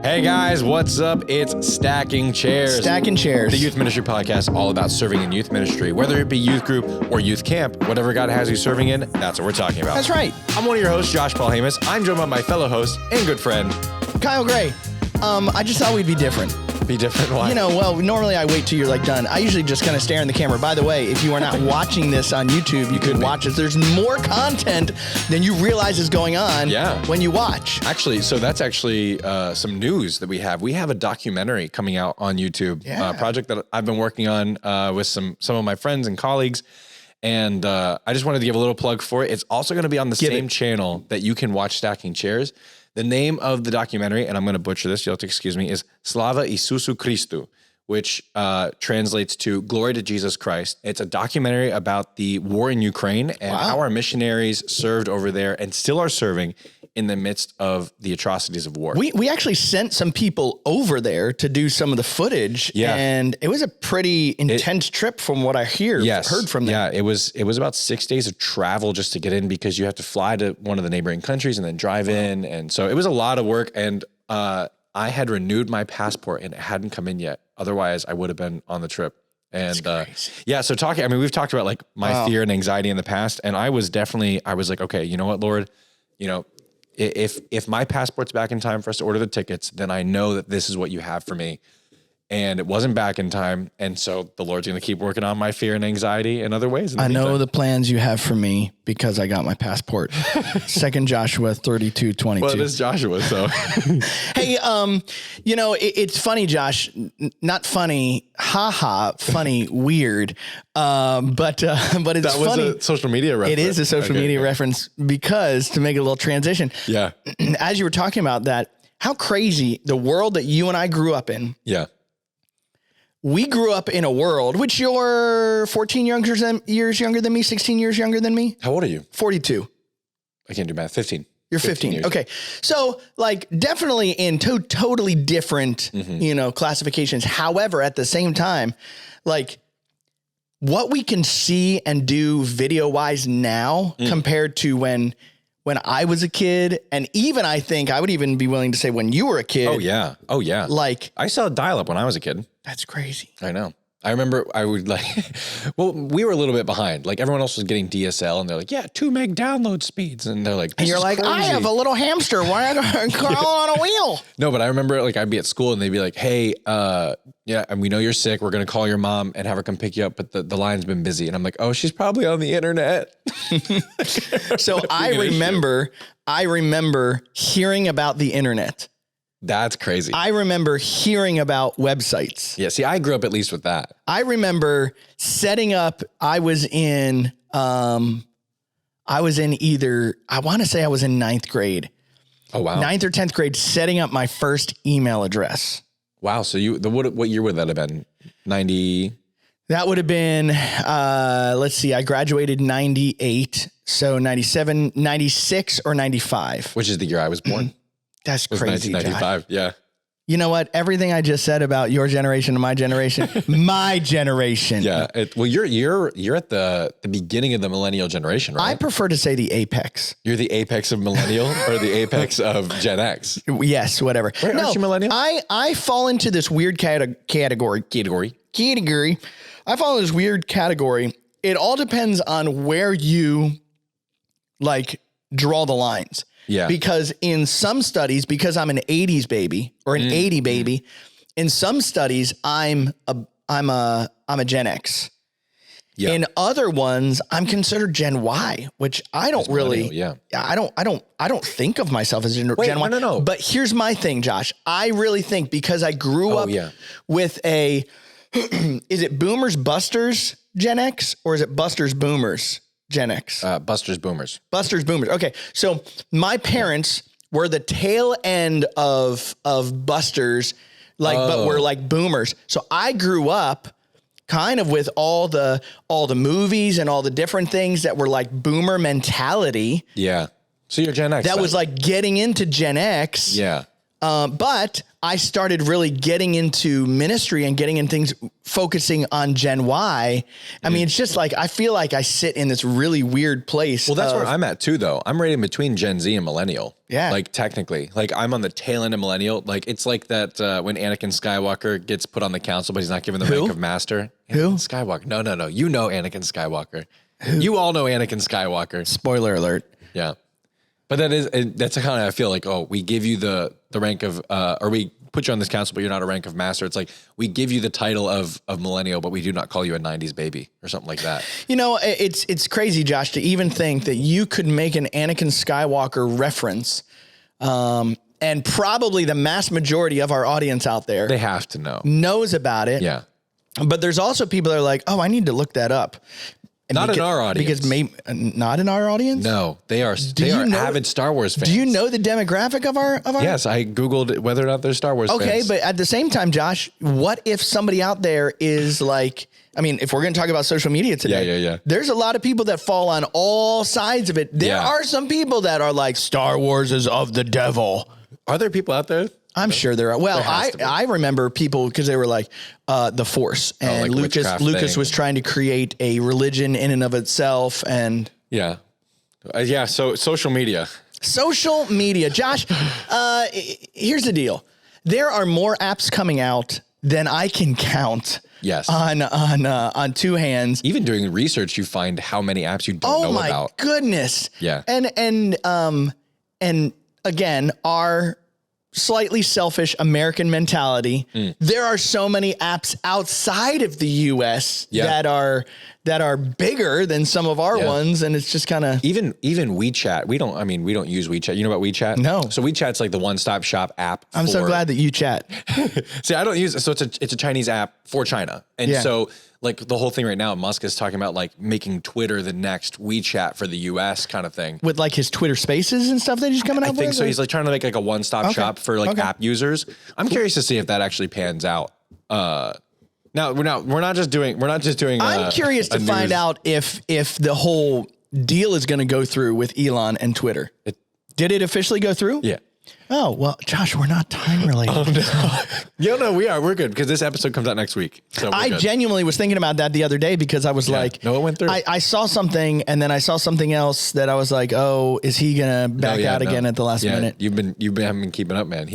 Hey guys, what's up? It's Stacking Chairs. Stacking Chairs. The youth ministry podcast all about serving in youth ministry. Whether it be youth group or youth camp, whatever God has you serving in, that's what we're talking about. That's right. I'm one of your hosts, Josh Paul Hamus. I'm joined by my fellow host and good friend, Kyle Gray. I just thought we'd be different. Be different? Why? You know, well, normally I wait till you're like done. I usually just kind of stare in the camera. By the way, if you are not watching this on YouTube, you can watch it. There's more content than you realize is going on when you watch. Actually, so that's actually some news that we have. We have a documentary coming out on YouTube, a project that I've been working on with some of my friends and colleagues. And I just wanted to give a little plug for it. It's also going to be on the same channel that you can watch Stacking Chairs. The name of the documentary, and I'm going to butcher this, you'll have to excuse me, is Slava Isusu Christu, which translates to Glory to Jesus Christ. It's a documentary about the war in Ukraine and how our missionaries served over there and still are serving in the midst of the atrocities of war. We actually sent some people over there to do some of the footage, and it was a pretty intense trip from what I heard from them. Yeah, it was about 6 days of travel just to get in because you have to fly to one of the neighboring countries and then drive in. And so it was a lot of work, and I had renewed my passport and it hadn't come in yet. Otherwise, I would have been on the trip. And so we've talked about like my fear and anxiety in the past, and I was like, okay, you know what, Lord, you know, if my passport's back in time for us to order the tickets, then I know that this is what you have for me. And it wasn't back in time. And so the Lord's going to keep working on my fear and anxiety in other ways. I know the plans you have for me because I got my passport. 2 Joshua 32:22. Well, it is Joshua, so. Hey, you know, it's funny, Josh, not funny, funny, weird. But it's funny. That was a social media reference. It is a social media reference because to make a little transition. Yeah. As you were talking about that, how crazy the world that you and I grew up in. Yeah. We grew up in a world, which you're 14 years younger than me, 16 years younger than me. How old are you? 42. I can't do math. 15. You're 15. Okay. So like definitely in totally different, classifications. However, at the same time, like what we can see and do video wise now compared to when I was a kid, and even I think I would even be willing to say when you were a kid. Oh yeah. Like I saw dial-up when I was a kid. That's crazy. I know. I remember I would we were a little bit behind. Like everyone else was getting DSL and they're like, 2 meg download speeds. And they're like, and you're like, crazy. I have a little hamster. Why am I crawl on a wheel? No, but I remember like I'd be at school and they'd be like, hey, and we know you're sick. We're going to call your mom and have her come pick you up. But the line's been busy. And I'm like, oh, she's probably on the internet. So I remember hearing about the internet. That's crazy. I remember hearing about websites. Yeah. See, I grew up at least with that. I remember setting up, I was in either, I want to say I was in 9th grade. Oh, wow. 9th or 10th grade, setting up my first email address. Wow. So what year would that have been? 90? That would have been, let's see, I graduated 98. So 97, 96 or 95. Which is the year I was born. That's crazy. 1995. Yeah. You know what? Everything I just said about your generation and my generation, my generation. Yeah. You're at the beginning of the millennial generation, right? I prefer to say the apex. You're the apex of millennial or the apex of Gen X? Yes, whatever. Wait, aren't you millennial? I fall into this weird category. I fall into this weird category. It all depends on where you like draw the lines. Yeah. Because in some studies, because I'm an 80s baby or an 80 baby, in some studies I'm a Gen X. Yeah. In other ones, I'm considered Gen Y, which I don't really. Yeah. I don't think of myself as Gen Y. No. But here's my thing, Josh. I really think because I grew up with a, is it Boomers Busters Gen X or is it Busters Boomers Gen X? Busters Boomers. Busters Boomers. Okay. So my parents were the tail end of Busters, but were like Boomers. So I grew up kind of with all the movies and all the different things that were like Boomer mentality. Yeah. So you're Gen X. That was like getting into Gen X. Yeah. But I started really getting into ministry and getting in things, focusing on Gen Y. I mean, it's just like, I feel like I sit in this really weird place. Well, that's where I'm at too, though. I'm right in between Gen Z and millennial. Yeah. Like technically, like I'm on the tail end of millennial. Like it's like that when Anakin Skywalker gets put on the council, but he's not given the rank of master. Who? Anakin Skywalker. No. You know Anakin Skywalker. Who? You all know Anakin Skywalker. Spoiler alert. Yeah. But that's kind of, I feel like, oh, we give you the rank of, or we put you on this council, but you're not a rank of master. It's like, we give you the title of millennial, but we do not call you a 90s baby or something like that. You know, it's crazy, Josh, to even think that you could make an Anakin Skywalker reference. And probably the mass majority of our audience out there. They have to know. Knows about it. Yeah. But there's also people that are like, oh, I need to look that up. Not in our audience. Because maybe not in our audience? No, they are avid Star Wars fans. Do you know the demographic of our? Yes, I Googled whether or not they're Star Wars fans. Okay, but at the same time, Josh, what if somebody out there is like, I mean, if we're going to talk about social media today, yeah. There's a lot of people that fall on all sides of it. There are some people that are like, Star Wars is of the devil. Are there people out there? I'm sure there are. Well, I remember people because they were like the Force, and like Lucas was trying to create a religion in and of itself, and yeah. So social media, Josh. Here's the deal: there are more apps coming out than I can count. Yes. On two hands. Even doing research, you find how many apps you don't know about. Oh my goodness. Yeah. And again, our slightly selfish American mentality. There are so many apps outside of the US that are bigger than some of our ones. And it's just kind of even WeChat. We don't use WeChat. You know about WeChat? No. So WeChat's like the one-stop shop app. I'm so glad that you chat. See, I don't use it. So it's a Chinese app for China. And so like the whole thing right now, Musk is talking about like making Twitter the next WeChat for the US kind of thing. With like his Twitter spaces and stuff that he's coming up with? I think so. He's like trying to make like a one-stop shop for like app users. I'm curious to see if that actually pans out. Now we're not just doing. I'm curious to find out if the whole deal is going to go through with Elon and Twitter. Did it officially go through? Yeah. Oh, well, Josh, we're not time related. Oh, no. No, we are. We're good because this episode comes out next week. So I genuinely was thinking about that the other day because I was like, no, it went through. I saw something and then I saw something else that I was like, oh, is he going to back out again at the last minute? You haven't been keeping up, man.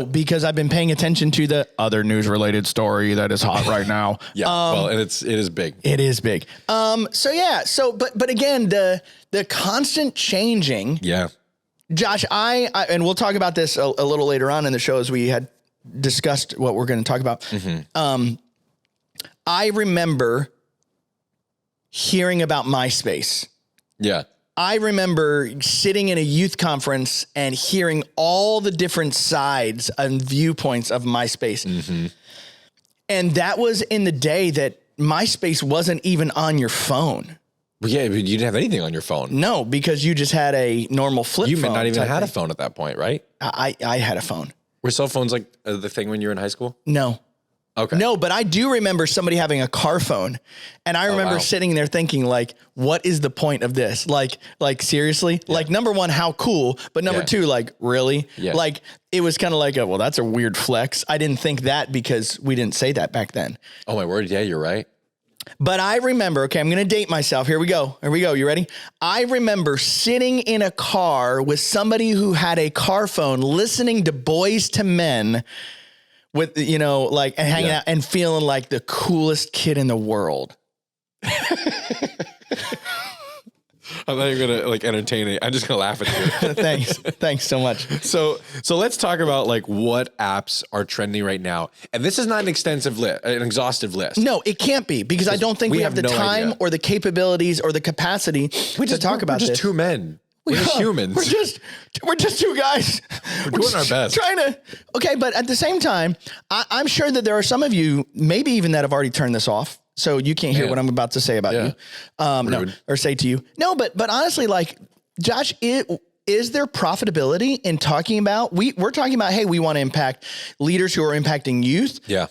Because I've been paying attention to the other news related story that is hot right now. Well, and it is big. It is big. But again, the constant changing. Yeah. Josh, and we'll talk about this a little later on in the show as we had discussed what we're going to talk about. Mm-hmm. I remember hearing about MySpace. Yeah. I remember sitting in a youth conference and hearing all the different sides and viewpoints of MySpace. Mm-hmm. And that was in the day that MySpace wasn't even on your phone. Well, yeah, but you didn't have anything on your phone. No, because you just had a normal flip phone. You may not even had a phone at that point, right? I had a phone. Were cell phones like the thing when you were in high school? No. Okay. No, but I do remember somebody having a car phone. And I remember sitting there thinking, like, what is the point of this? Like seriously? Yeah. Like, number one, how cool? But number two, like, really? Yeah. Like, it was kind of like, well, that's a weird flex. I didn't think that because we didn't say that back then. Oh, my word. Yeah, you're right. But I remember, okay, I'm going to date myself. Here we go. You ready? I remember sitting in a car with somebody who had a car phone listening to Boys to Men with, like hanging out and feeling like the coolest kid in the world. I'm not even gonna like entertain it. I'm just gonna laugh at you. Thanks so much. So let's talk about like what apps are trending right now. And this is not an exhaustive list. No, it can't be because I don't think we have the time or the capabilities or the capacity to talk about this. We're just two men. We're just humans. We're just two guys. We're doing our best. Okay, but at the same time, I'm sure that there are some of you, maybe even that have already turned this off. So you can't hear what I'm about to say about you. Or say to you. No, but honestly, like, Josh, is there profitability in talking about, we're talking about, hey, we want to impact leaders who are impacting youth. Yeah.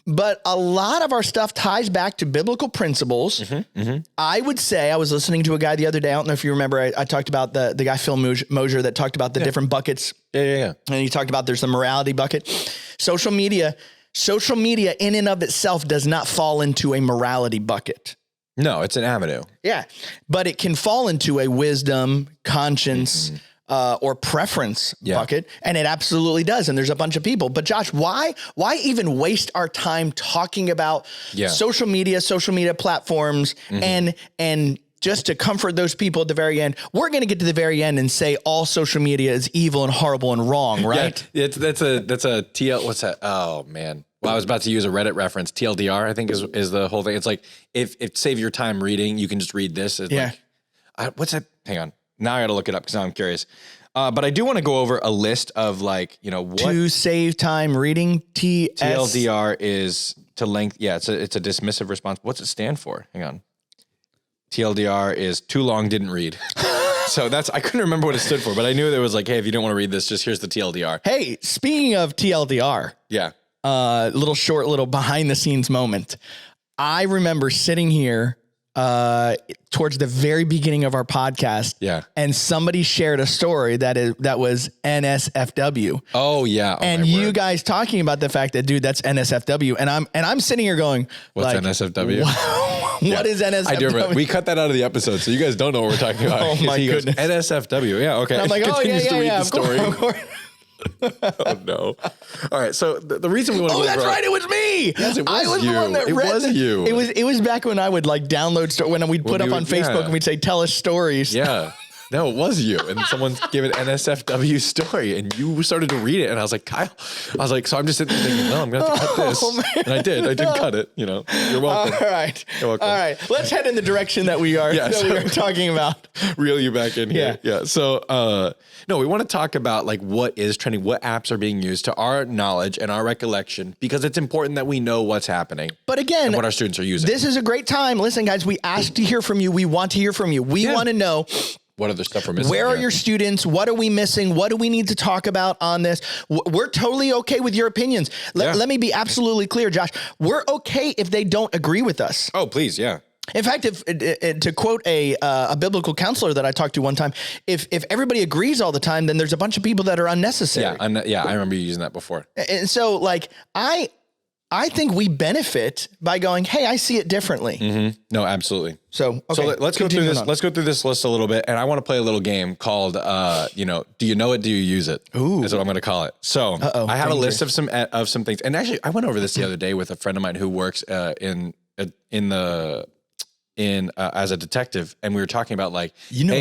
But a lot of our stuff ties back to biblical principles. I would say, I was listening to a guy the other day. I don't know if you remember, I talked about the guy, Phil Mosier, that talked about the different buckets. Yeah. And he talked about there's the morality bucket. Social media in and of itself does not fall into a morality bucket. No, it's an avenue. Yeah. But it can fall into a wisdom, conscience, or preference bucket. And it absolutely does. And there's a bunch of people. But Josh, why even waste our time talking about social media platforms and just to comfort those people at the very end? We're going to get to the very end and say all social media is evil and horrible and wrong, right? Yeah, that's a TL. What's that? Oh man. Well, I was about to use a Reddit reference. TLDR, I think is the whole thing. It's like, if save your time reading, you can just read this. It's like, what's that? Hang on. Now I got to look it up because now I'm curious. But I do want to go over a list of what to save time reading. TLDR is to length. Yeah, it's a dismissive response. What's it stand for? Hang on. TLDR is too long, didn't read. So I couldn't remember what it stood for, but I knew there was hey, if you don't want to read this, just here's the TLDR. Hey, speaking of TLDR. Yeah. Little behind the scenes moment. I remember sitting here towards the very beginning of our podcast. Yeah. And somebody shared a story that was NSFW. Oh yeah. And you guys talking about the fact that, dude, that's NSFW. And I'm sitting here going, what's NSFW? What is NSFW? I do remember. We cut that out of the episode, so you guys don't know what we're talking about. Oh my goodness. NSFW. Yeah. Okay. And I'm like, Continues to read the story. Of course. Oh no! All right, so the reason we want to go that's right, it was me. Yes, it was I was you. The one that read was you. It was back when I would download when we'd put up on Facebook and we'd say tell us stories. Yeah. No, it was you. And someone gave an NSFW story and you started to read it. And I was like, Kyle, so I'm just sitting there thinking, well, I'm going to have to cut this. And I did cut it. You're welcome. All right. You're welcome. All right. Let's head in the direction that we are, we are talking about. Reel you back in here. Yeah. So, no, we want to talk about what is trending, what apps are being used to our knowledge and our recollection, because it's important that we know what's happening. But again, and what our students are using. This is a great time. Listen, guys, we ask to hear from you. We want to hear from you. We want to know, what other stuff we're missing? Where are your students? What are we missing? What do we need to talk about on this? We're totally okay with your opinions. Let me be absolutely clear, Josh. We're okay if they don't agree with us. Oh, please. Yeah. In fact, if to quote a biblical counselor that I talked to one time, if everybody agrees all the time, then there's a bunch of people that are unnecessary. Yeah. I remember you using that before. And so I think we benefit by going, hey, I see it differently. Mm-hmm. No, absolutely. So let's go through this. Let's go through this list a little bit, and I want to play a little game called, do you know it? Do you use it? Ooh, is what I'm going to call it. So I have a list of some things, and actually, I went over this the other day with a friend of mine who works as a detective, and we were talking about a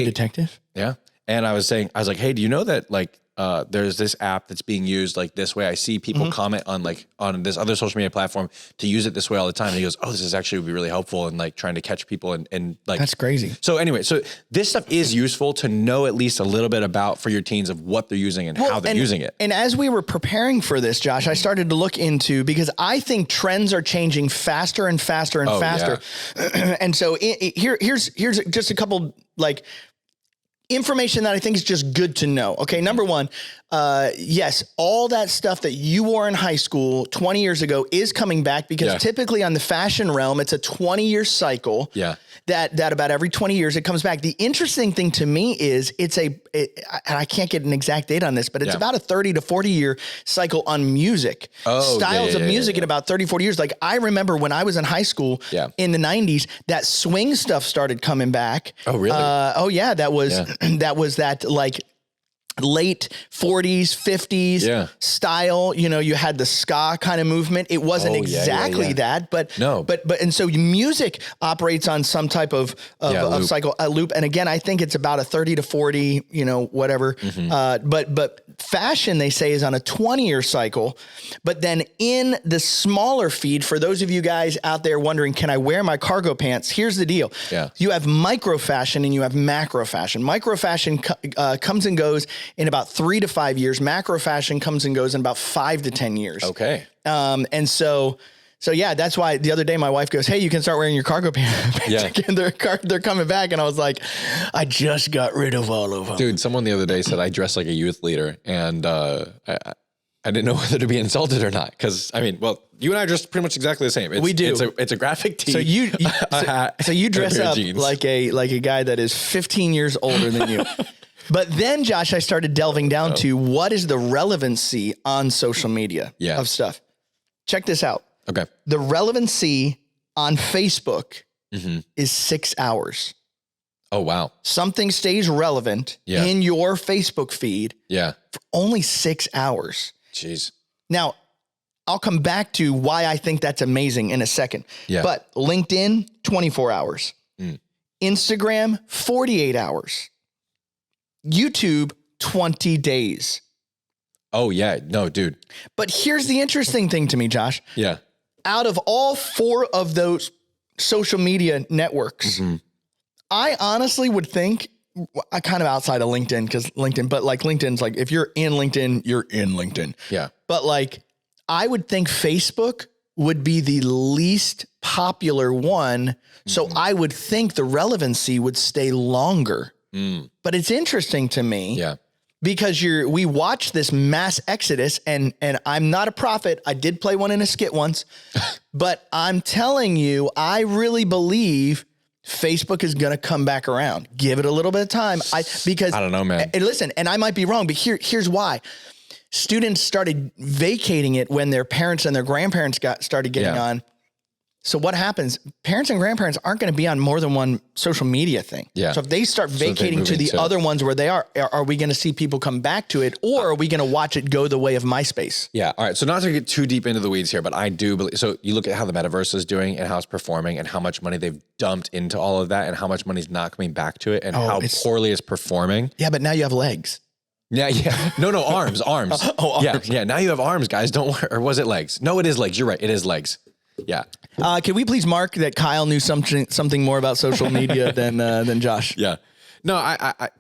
detective? Yeah, and I was like, hey, do you know that there's this app that's being used this way? I see people comment on this other social media platform to use it this way all the time. And he goes, oh, this is actually would be really helpful in trying to catch people and that's crazy. So anyway, this stuff is useful to know at least a little bit about for your teens of what they're using and how they're using it. And as we were preparing for this, Josh, I started to look into, because I think trends are changing faster and faster and faster. Yeah. And so here's just a couple information that I think is just good to know. Okay. Number one, yes, all that stuff that you wore in high school 20 years ago is coming back, because typically on the fashion realm, it's a 20-year cycle. Yeah. That about every 20 years it comes back. The interesting thing to me is and I can't get an exact date on this, but it's about a 30 to 40 year cycle on music. Styles of music in about 30, 40 years. I remember when I was in high school in the 90s, that swing stuff started coming back. Oh, really? That was that late 40s, 50s style. You had the ska kind of movement. It wasn't exactly that, but and so music operates on some type of cycle, a loop. And again, I think it's about a 30 to 40, whatever. Mm-hmm. But fashion, they say, is on a 20-year cycle. But then in the smaller feed, for those of you guys out there wondering, can I wear my cargo pants? Here's the deal. Yeah. You have micro fashion and you have macro fashion. Micro fashion comes and goes in about 3 to 5 years. Macro fashion comes and goes in about 5 to 10 years. Okay. And so yeah, that's why the other day my wife goes, hey, you can start wearing your cargo pants again. They're coming back. And I was like, I just got rid of all of them. Dude, someone the other day said I dress like a youth leader. And I didn't know whether to be insulted or not. Because I mean, well, you and I are just pretty much exactly the same. We do. It's a graphic tee. So you dress up jeans. like a guy that is 15 years older than you. But then, Josh, I started delving down to what is the relevancy on social media of stuff. Check this out. Okay. The relevancy on Facebook is 6 hours. Oh, wow. Something stays relevant in your Facebook feed for only 6 hours. Jeez. Now, I'll come back to why I think that's amazing in a second. Yeah. But LinkedIn, 24 hours. Instagram, 48 hours. YouTube, 20 days. Oh, yeah. No, dude. But here's the interesting thing to me, Josh. Yeah. Out of all 4 of those social media networks, I honestly would think, I kind of outside of LinkedIn, but like LinkedIn's like, if you're in LinkedIn, you're in LinkedIn. Yeah. But like, I would think Facebook would be the least popular one. So I would think the relevancy would stay longer. But it's interesting to me. Yeah. Because we watch this mass exodus, and I'm not a prophet. I did play one in a skit once, but I'm telling you, I really believe Facebook is going to come back around. Give it a little bit of time. Because I don't know, man. And listen, and I might be wrong, but here's why. Students started vacating it when their parents and their grandparents started getting on. So what happens? Parents and grandparents aren't going to be on more than one social media thing. Yeah. So if they start vacating to the other ones where they are we going to see people come back to it, or are we going to watch it go the way of MySpace? Yeah. All right. So not to get too deep into the weeds here, but I do believe, so you look at how the metaverse is doing and how it's performing and how much money they've dumped into all of that and how much money's not coming back to it and how poorly it's performing. Yeah. But now you have legs. Yeah. No, arms. Arms. Yeah. Now you have arms, guys. Don't worry. Or was it legs? No, it is legs. You're right. It is legs. Yeah. Can we please mark that Kyle knew something more about social media than Josh? Yeah. No, I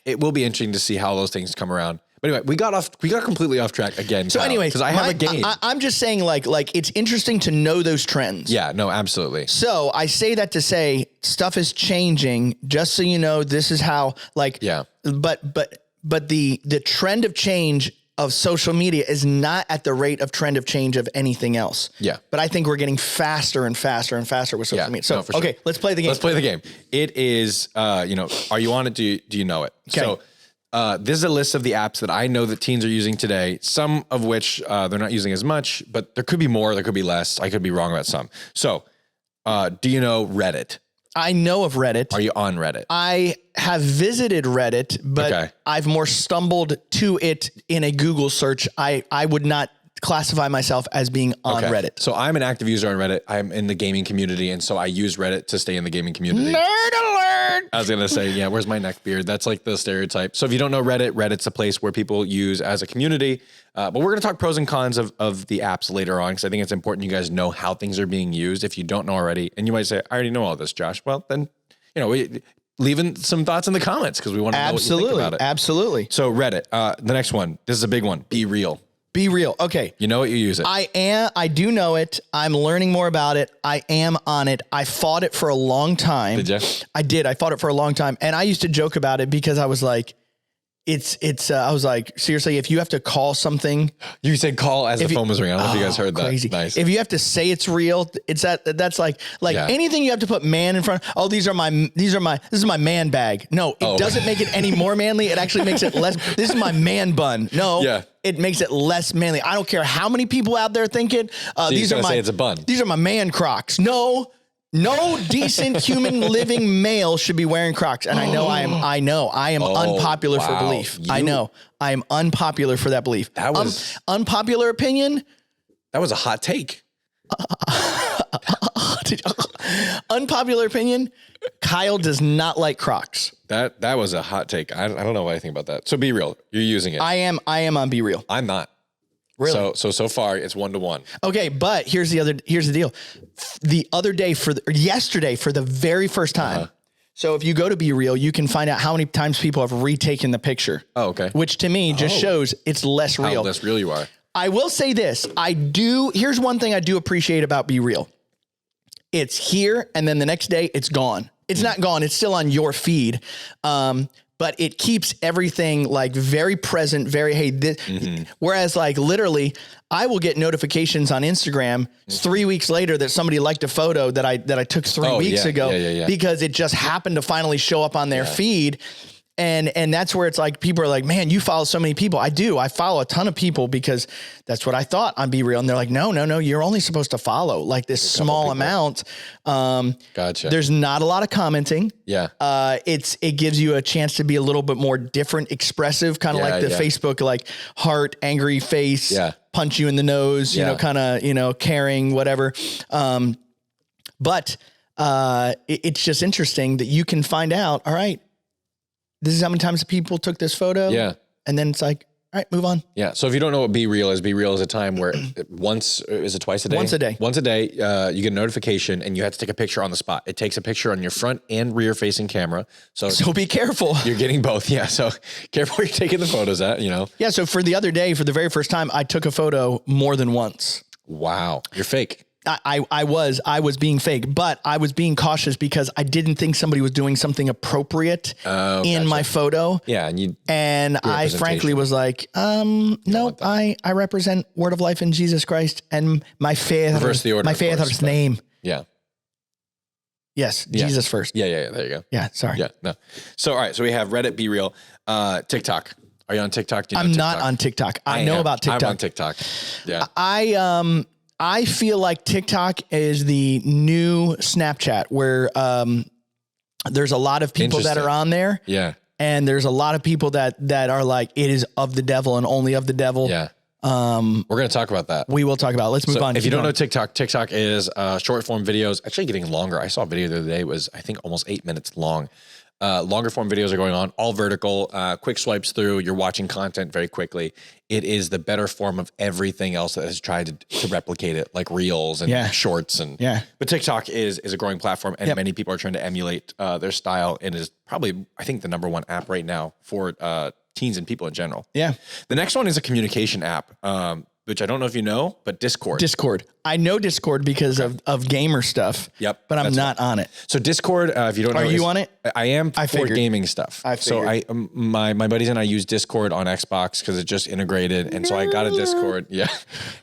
it will be interesting to see how those things come around. But anyway, we got completely off track again. So anyway, because I have a game. I'm just saying like it's interesting to know those trends. Yeah, no, absolutely. So I say that to say stuff is changing, just so you know, this is how but the trend of change of social media is not at the rate of trend of change of anything else. Yeah. But I think we're getting faster and faster and faster with social media. So, okay, let's play the game. Let's play the game. It is, are you on it? Do you know it? Okay. So this is a list of the apps that I know that teens are using today, some of which they're not using as much, but there could be more, there could be less. I could be wrong about some. So do you know Reddit? I know of Reddit. Are you on Reddit? I have visited Reddit, but I've more stumbled to it in a Google search. I would not classify myself as being on Reddit. So I'm an active user on Reddit. I'm in the gaming community, and so I use Reddit to stay in the gaming community. Nerd alert! I was going to say, yeah, where's my neck beard? That's like the stereotype. So if you don't know Reddit, Reddit's a place where people use as a community. But we're going to talk pros and cons of the apps later on, because I think it's important you guys know how things are being used if you don't know already. And you might say, I already know all this, Josh. Well, then, leaving some thoughts in the comments because we want to know what you think about it. Absolutely. So Reddit, the next one, this is a big one. Be Real. Be Real. Okay. You know it, you use it. I do know it. I'm learning more about it. I am on it. I fought it for a long time. Did you? I did. I fought it for a long time. And I used to joke about it because I was like, I was like, seriously, if you have to call something. You said call as the phone was ringing. I don't know if you guys heard that. Crazy. Nice. If you have to say it's real, that's like anything you have to put man in front. Oh, this is my man bag. No, it doesn't make it any more manly. It actually makes it less. This is my man bun. No, it makes it less manly. I don't care how many people out there think it. So these are my, say it's a bun. These are my man Crocs. No decent human living male should be wearing Crocs. And I know I am unpopular for belief. I know I am unpopular for that belief. That was unpopular opinion. That was a hot take. Unpopular opinion. Kyle does not like Crocs. That was a hot take. I don't know what I think about that. So Be Real. You're using it. I am on Be Real. I'm not. Really? So far it's 1-to-1. Okay, but here's the deal. Yesterday for the very first time. So if you go to Be Real, you can find out how many times people have retaken the picture. Oh, okay. Which to me just shows it's less real. How less real you are. I will say this. Here's one thing I do appreciate about Be Real. It's here and then the next day it's gone. It's not gone. It's still on your feed. but it keeps everything like very present, very, hey, this, whereas like literally I will get notifications on Instagram 3 weeks later that somebody liked a photo that I took 3 weeks ago because it just happened to finally show up on their feed. And that's where it's like, people are like, man, you follow so many people. I do. I follow a ton of people because that's what I thought on Be Real. And they're like, no, you're only supposed to follow like this small amount. Gotcha. There's not a lot of commenting. Yeah. It gives you a chance to be a little bit more different, expressive, kind of like the Facebook, like heart, angry face, punch you in the nose, you know, kind of, you know, caring, whatever. But it's just interesting that you can find out, all right, this is how many times people took this photo. Yeah. And then it's like, all right, move on. Yeah. So if you don't know what Be Real is a time where is it twice a day? Once a day. Once a day, you get a notification and you have to take a picture on the spot. It takes a picture on your front and rear facing camera. So be careful. You're getting both. Yeah. So careful where you're taking the photos at, you know? Yeah. So for the other day, for the very first time, I took a photo more than once. Wow. You're fake. I was being fake, but I was being cautious because I didn't think somebody was doing something appropriate in my photo. Yeah. And I frankly was like, no, I represent Word of Life in Jesus Christ and my faith, my faith's name. Yeah. Yes. Jesus first. Yeah. There you go. Yeah. Sorry. Yeah. No. So, all right. So we have Reddit, Be Real, TikTok. Are you on TikTok? I'm not on TikTok. I know about TikTok. I'm on TikTok. Yeah. I feel like TikTok is the new Snapchat where there's a lot of people that are on there. Yeah. And there's a lot of people that are like, it is of the devil and only of the devil. Yeah. We're going to talk about that. We will talk about it. Let's move on. If you don't know TikTok is short form videos, actually getting longer. I saw a video the other day. It was, I think, almost 8 minutes long. Longer form videos are going on, all vertical, quick swipes through. You're watching content very quickly. It is the better form of everything else that has tried to replicate it, like Reels and Shorts. But TikTok is a growing platform, and many people are trying to emulate their style, and is probably, I think, the number one app right now for teens and people in general. Yeah. The next one is a communication app, which I don't know if you know, but Discord. I know Discord because of gamer stuff. Yep. But I'm not on it. So Discord, if you don't know. Are you on it? I am for gaming stuff. So my buddies and I use Discord on Xbox because it's just integrated. And so I got a Discord. Yeah.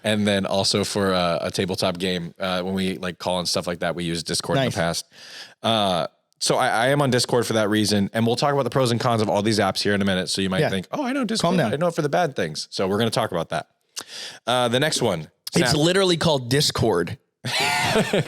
And then also for a tabletop game, when we like call and stuff like that, we use Discord in the past. So I am on Discord for that reason. And we'll talk about the pros and cons of all these apps here in a minute. So you might think, oh, I know Discord. Calm down. I know it for the bad things. So we're going to talk about that. The next one. It's literally called Discord.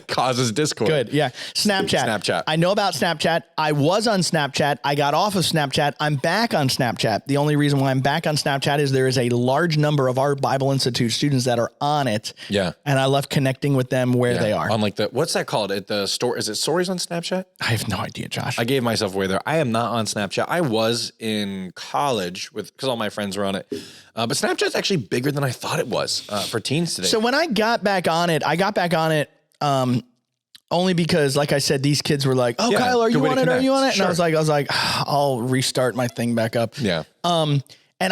Causes Discord. Good. Yeah. Snapchat. I know about Snapchat. I was on Snapchat. I got off of Snapchat. I'm back on Snapchat. The only reason why I'm back on Snapchat is there is a large number of our Bible Institute students that are on it. Yeah. And I love connecting with them where they are. On like what's that called? At the store, is it Stories on Snapchat? I have no idea, Josh. I gave myself away there. I am not on Snapchat. I was in college because all my friends were on it. But Snapchat's actually bigger than I thought it was for teens today. So when I got back on it, only because, like I said, these kids were like, "Oh, Kyle, are you on it? Are you on it?" And I was like, "I'll restart my thing back up." Yeah. And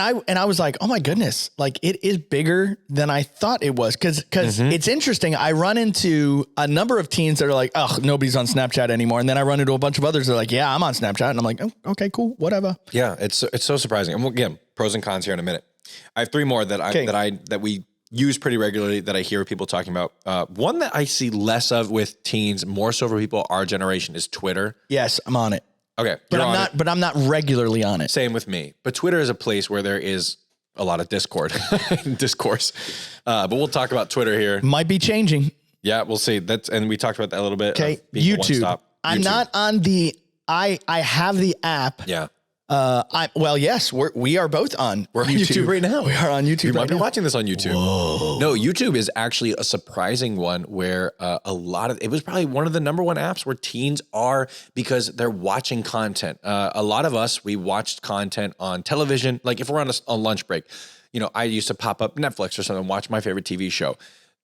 I was like, "Oh my goodness! Like it is bigger than I thought it was." Because it's interesting. I run into a number of teens that are like, "Oh, nobody's on Snapchat anymore," and then I run into a bunch of others that are like, "Yeah, I'm on Snapchat," and I'm like, "Oh, okay, cool, whatever." Yeah, it's so surprising. And again, pros and cons here in a minute. I have three more that we use pretty regularly that I hear people talking about. One that I see less of with teens, more so for people our generation, is Twitter. Yes, I'm on it. Okay, but I'm not regularly on it. Same with me. But Twitter is a place where there is a lot of discourse. But we'll talk about Twitter here. Might be changing. Yeah, we'll see. And we talked about that a little bit. Okay, YouTube. I'm not on the. I have the app. Yeah. Yes, we are both on. We're on YouTube right now. We are on YouTube. You might be watching this on YouTube. Whoa. No, YouTube is actually a surprising one where it was probably one of the number one apps where teens are because they're watching content. A lot of us, we watched content on television. Like if we're on a lunch break, I used to pop up Netflix or something, watch my favorite TV show.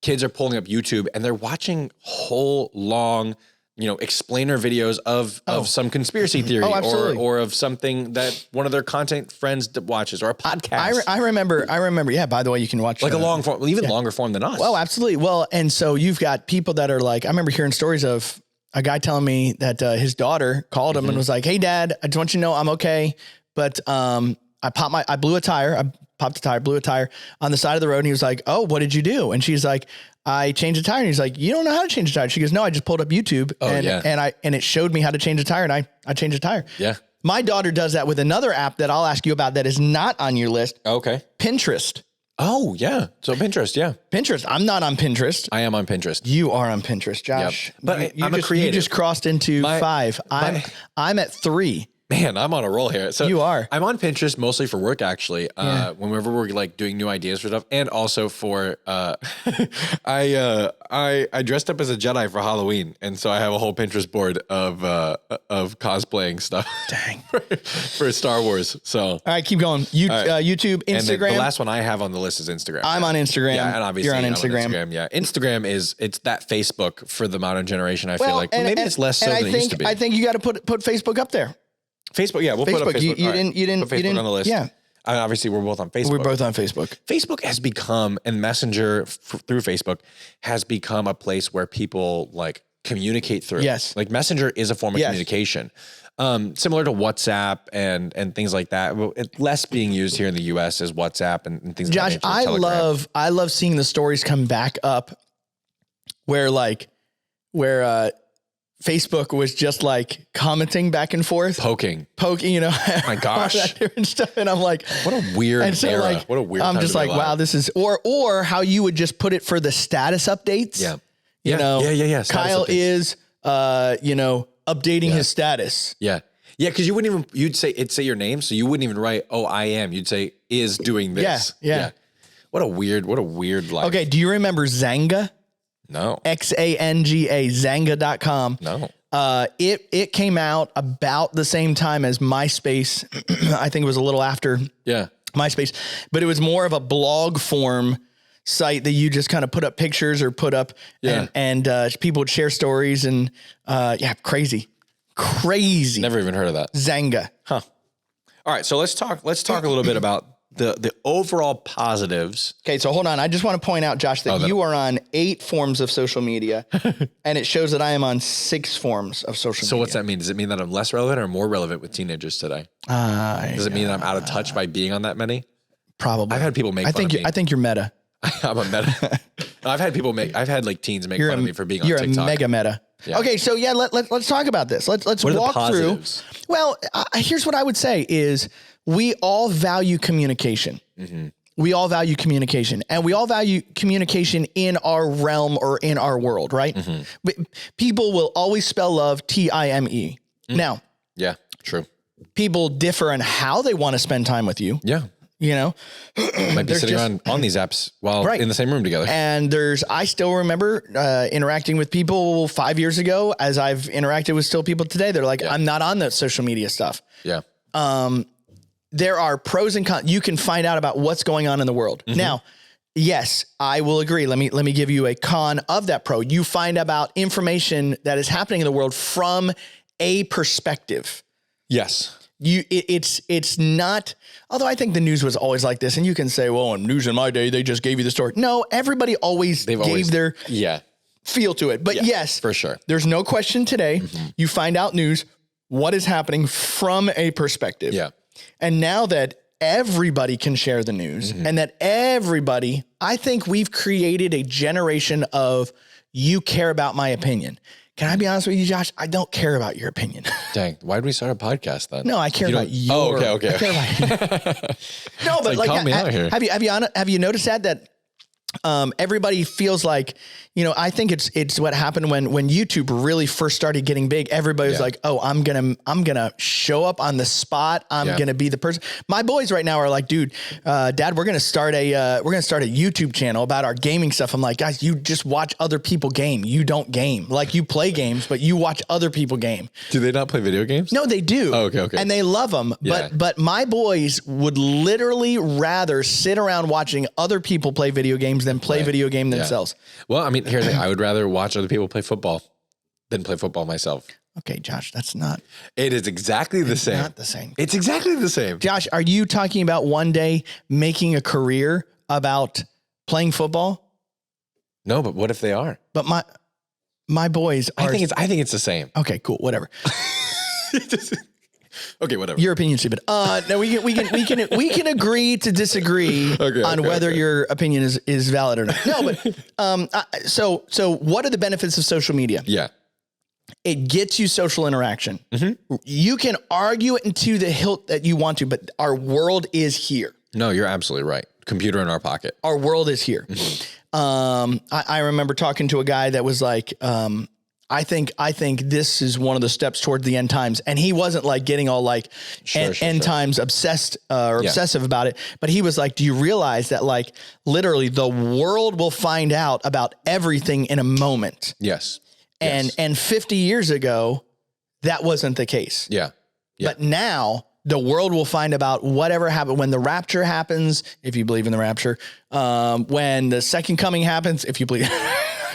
Kids are pulling up YouTube and they're watching whole long explainer videos of some conspiracy theory or of something that one of their content friends watches, or a podcast. I remember. Yeah. By the way, you can watch like a long form, even longer form than us. Well, absolutely. Well, and so you've got people that are like, I remember hearing stories of a guy telling me that his daughter called him and was like, "Hey dad, I just want you to know I'm okay. But I blew a tire. I popped a tire, blew a tire on the side of the road." And he was like, "Oh, what did you do?" And she's like, "I changed a tire." And he's like, "You don't know how to change a tire." She goes, "No, I just pulled up YouTube and it showed me how to change a tire, and I changed a tire." Yeah. My daughter does that with another app that I'll ask you about that is not on your list. Okay. Pinterest. Oh, yeah. So Pinterest, yeah. Pinterest. I'm not on Pinterest. I am on Pinterest. You are on Pinterest, Josh. Yep. But I'm a creative. You just crossed into 5. I'm at 3. Man, I'm on a roll here. So you are. I'm on Pinterest mostly for work, actually. Whenever we're like doing new ideas for stuff, and also for I dressed up as a Jedi for Halloween, and so I have a whole Pinterest board of cosplaying stuff. Dang. for Star Wars. So all right, keep going. YouTube, Instagram. And the last one I have on the list is Instagram. I'm on Instagram. Yeah, and obviously you're on Instagram. Yeah, Instagram it's that Facebook for the modern generation. I feel like maybe it's less so than it used to be. I think you got to put Facebook up there. Facebook, yeah, we'll put up Facebook. You didn't put Facebook on the list. Yeah. Obviously, we're both on Facebook. We're both on Facebook. Facebook has become, and Messenger through Facebook has become a place where people like communicate through. Yes. Like Messenger is a form of communication. Similar to WhatsApp and things like that. Less being used here in the US is WhatsApp and things Josh, like that. I love seeing the stories come back up where Facebook was just like commenting back and forth. Poking, you know. My gosh. All that different stuff. And I'm like, what a weird era. Like, what a weird I'm time just to like, wow, this is, or how you would just put it for the status updates. Yeah. You know, Kyle is, updating his status. Yeah. Yeah. Cause you'd say your name. So you wouldn't even write, "Oh, I am." You'd say is doing this. Yeah. What a weird life. Okay. Do you remember Xanga? No. Xanga, Xanga.com. No. It came out about the same time as MySpace. I think it was a little after MySpace, but it was more of a blog form site that you just kind of put up pictures or put up and people would share stories and crazy. Never even heard of that. Xanga. Huh. All right. So let's talk a little bit about the overall positives. Okay, so hold on. I just want to point out, Josh, that you are on 8 forms of social media, and it shows that I am on 6 forms of social media. So what's that mean? Does it mean that I'm less relevant or more relevant with teenagers today? Does it mean that I'm out of touch by being on that many? Probably. I've had people make fun of me. I think you're meta. I'm a meta. I've had like teens make fun of me for being on TikTok. You're a mega meta. Yeah. Okay, so let's talk about this. Let's walk through. Well, here's what I would say is we all value communication. Mm-hmm. We all value communication, and we all value communication in our realm or in our world, right? Mm-hmm. People will always spell love time. Now, yeah, true. People differ on how they want to spend time with you. Yeah. You know, might be sitting on these apps while in the same room together. And I still remember interacting with people 5 years ago as I've interacted with still people today. They're like, I'm not on that social media stuff. Yeah. There are pros and cons. You can find out about what's going on in the world. Mm-hmm. Now, yes, I will agree. Let me give you a con of that pro. You find about information that is happening in the world from a perspective. Yes. It's not, although I think the news was always like this, and you can say, well, in news in my day, they just gave you the story. No, everybody always gave their feel to it. But yes, for sure. There's no question today. Mm-hmm. You find out news, what is happening from a perspective. Yeah. And now that everybody can share the news and that everybody, I think we've created a generation of you care about my opinion. Can I be honest with you, Josh? I don't care about your opinion. Dang. Why did we start a podcast then? No, I care about your. Oh, okay. I care about you. No, but call me out here. Have you noticed that everybody feels like, I think it's what happened when YouTube really first started getting big. Everybody was like, oh, I'm going to show up on the spot. I'm going to be the person. My boys right now are like, dude, Dad, we're going to start a YouTube channel about our gaming stuff. I'm like, guys, you just watch other people game. You don't game. Like, you play games, but you watch other people game. Do they not play video games? No, they do. Oh, okay. And they love them. Yeah. But my boys would literally rather sit around watching other people play video games than play video game themselves. Well, I mean, here's the thing. I would rather watch other people play football than play football myself. Okay, Josh, that's not. It is exactly the same. Not the same. It's exactly the same. Josh, are you talking about one day making a career about playing football? No, but what if they are? But my boys are. I think it's the same. Okay, cool. Whatever. Okay, whatever. Your opinion's stupid. No, we can agree to disagree on whether your opinion is valid or not. No, but so what are the benefits of social media? Yeah. It gets you social interaction. You can argue it into the hilt that you want to, but our world is here. No, you're absolutely right. Computer in our pocket. Our world is here. I remember talking to a guy that was like, I think this is one of the steps toward the end times. And he wasn't like getting all like end times obsessed or obsessive about it. But he was like, do you realize that like literally the world will find out about everything in a moment? Yes. And 50 years ago, that wasn't the case. Yeah. But now the world will find about whatever happened when the rapture happens, if you believe in the rapture, when the second coming happens, if you believe.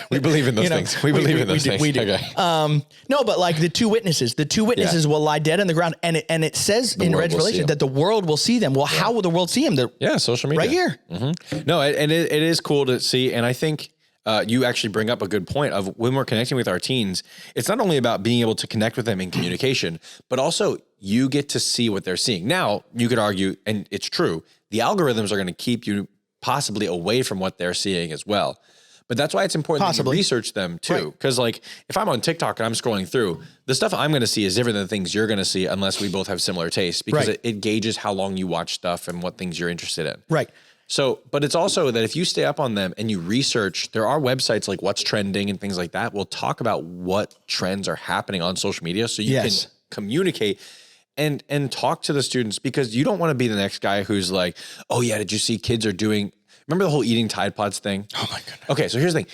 We believe in those things. We believe in those things. We do. Okay. No, but like the two witnesses will lie dead on the ground. And it says in Revelation that the world will see them. Well, how will the world see them? Social media. Right here. No, and it is cool to see. And I think you actually bring up a good point of when we're connecting with our teens, it's not only about being able to connect with them in communication, but also you get to see what they're seeing. Now, you could argue, and it's true, the algorithms are going to keep you possibly away from what they're seeing as well. But that's why it's important that you research them too. Because like if I'm on TikTok and I'm scrolling through, the stuff I'm going to see is different than the things you're going to see unless we both have similar tastes, because it gauges how long you watch stuff and what things you're interested in. Right. So, but it's also that if you stay up on them and you research, there are websites like What's Trending and things like that will talk about what trends are happening on social media. So you can communicate and talk to the students, because you don't want to be the next guy who's like, oh yeah, did you see kids are doing, remember the whole eating Tide Pods thing? Oh my goodness. Okay. So here's the thing.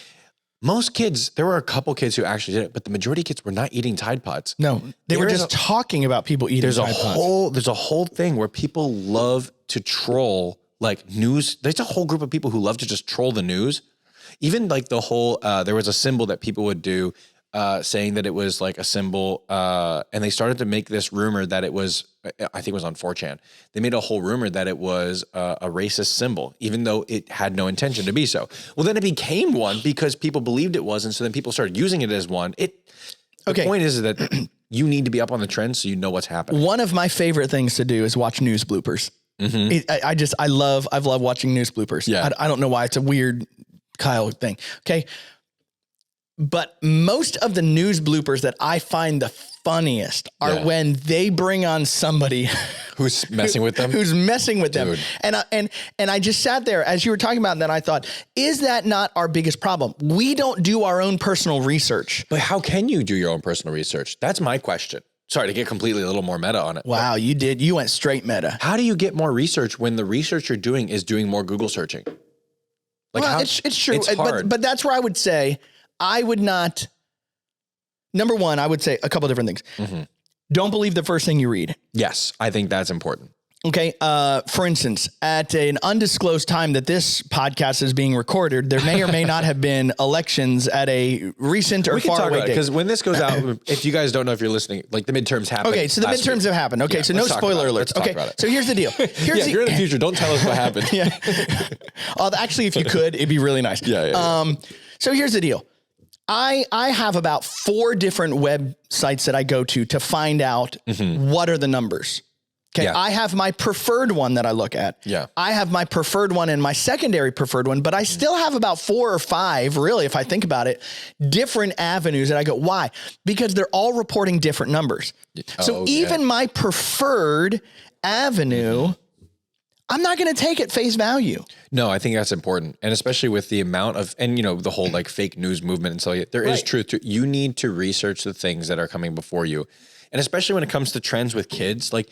Most kids, there were a couple kids who actually did it, but the majority of kids were not eating Tide Pods. No, they were just talking about people eating Tide Pods. There's a whole thing where people love to troll like news. There's a whole group of people who love to just troll the news. Even like the whole, there was a symbol that people would do saying that it was like a symbol. And they started to make this rumor that it was, I think it was on 4chan. They made a whole rumor that it was a racist symbol, even though it had no intention to be so. Well, then it became one because people believed it was. And so then people started using it as one. The point is that you need to be up on the trend so you know what's happening. One of my favorite things to do is watch news bloopers. I've loved watching news bloopers. Yeah. I don't know why. It's a weird Kyle thing. Okay. But most of the news bloopers that I find the funniest are when they bring on somebody who's messing with them, Dude. And I just sat there as you were talking about, and then I thought, is that not our biggest problem? We don't do our own personal research. But how can you do your own personal research? That's my question. Sorry to get completely a little more meta on it. Wow, you did. You went straight meta. How do you get more research when the research you're doing is doing more Google searching? Like it's true. It's hard. But that's where I would say I would not. Number one, I would say a couple different things. Don't believe the first thing you read. Yes, I think that's important. Okay. For instance, at an undisclosed time that this podcast is being recorded, there may or may not have been elections at a recent or far away date. Because when this goes out, if you guys don't know if you're listening, like the midterms happened. Okay, so the midterms have happened. Okay, so no spoiler alerts. Okay, so here's the deal. If you're in the future, don't tell us what happened. Actually, if you could, it'd be really nice. So here's the deal. I have about 4 different websites that I go to find out what are the numbers. Okay. I have my preferred one that I look at. I have my preferred one and my secondary preferred one, but I still have about 4 or 5, really, if I think about it, different avenues that I go, why? Because they're all reporting different numbers. So even my preferred avenue, I'm not going to take at face value. No, I think that's important. And especially with the amount of, and you know, the whole like fake news movement and so there is truth to, you need to research the things that are coming before you. And especially when it comes to trends with kids, like